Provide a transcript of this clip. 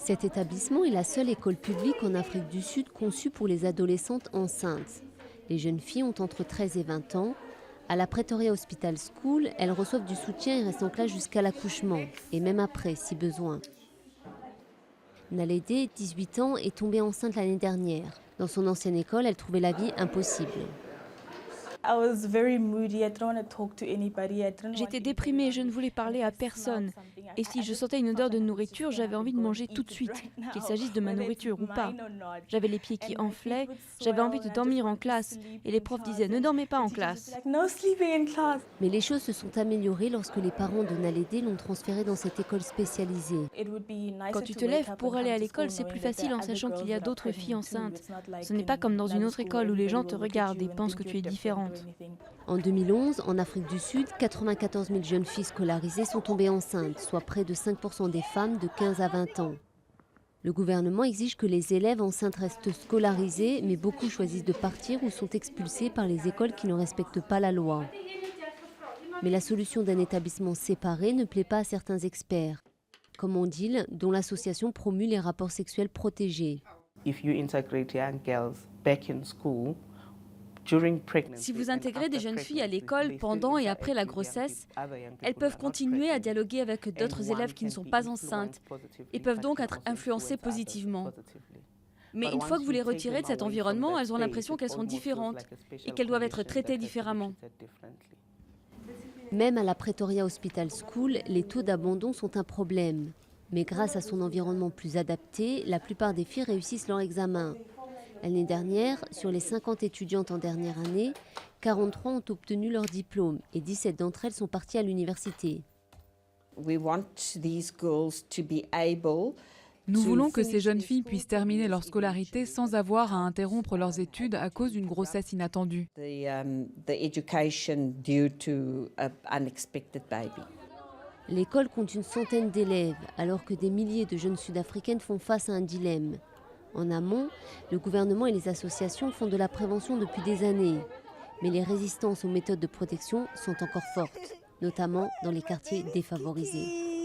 Cet établissement est la seule école publique en Afrique du Sud conçue pour les adolescentes enceintes. Les jeunes filles ont entre 13 et 20 ans. À la Pretoria Hospital School, elles reçoivent du soutien et restent en classe jusqu'à l'accouchement, et même après, si besoin. Naledi, 18 ans, est tombée enceinte l'année dernière. Dans son ancienne école, elle trouvait la vie impossible. J'étais déprimée, je ne voulais parler à personne. Et si je sentais une odeur de nourriture, j'avais envie de manger tout de suite, qu'il s'agisse de ma nourriture ou pas. J'avais les pieds qui enflaient, j'avais envie de dormir en classe. Et les profs disaient « Ne dormez pas en classe ». Mais les choses se sont améliorées lorsque les parents de Naledi l'ont transférée dans cette école spécialisée. Quand tu te lèves pour aller à l'école, c'est plus facile en sachant qu'il y a d'autres filles enceintes. Ce n'est pas comme dans une autre école où les gens te regardent et pensent que tu es différente. En 2011, en Afrique du Sud, 94 000 jeunes filles scolarisées sont tombées enceintes, soit près de 5% des femmes de 15 à 20 ans. Le gouvernement exige que les élèves enceintes restent scolarisés, mais beaucoup choisissent de partir ou sont expulsés par les écoles qui ne respectent pas la loi. Mais la solution d'un établissement séparé ne plaît pas à certains experts, comme Ondil, dont l'association promue les rapports sexuels protégés. Si vous intégrez des jeunes filles à l'école pendant et après la grossesse, elles peuvent continuer à dialoguer avec d'autres élèves qui ne sont pas enceintes et peuvent donc être influencées positivement. Mais une fois que vous les retirez de cet environnement, elles ont l'impression qu'elles sont différentes et qu'elles doivent être traitées différemment. Même à la Pretoria Hospital School, les taux d'abandon sont un problème. Mais grâce à son environnement plus adapté, la plupart des filles réussissent leur examen. L'année dernière, sur les 50 étudiantes en dernière année, 43 ont obtenu leur diplôme et 17 d'entre elles sont parties à l'université. Nous voulons que ces jeunes filles puissent terminer leur scolarité sans avoir à interrompre leurs études à cause d'une grossesse inattendue. L'école compte une centaine d'élèves, alors que des milliers de jeunes sud-africaines font face à un dilemme. En amont, le gouvernement et les associations font de la prévention depuis des années. Mais les résistances aux méthodes de protection sont encore fortes, notamment dans les quartiers défavorisés.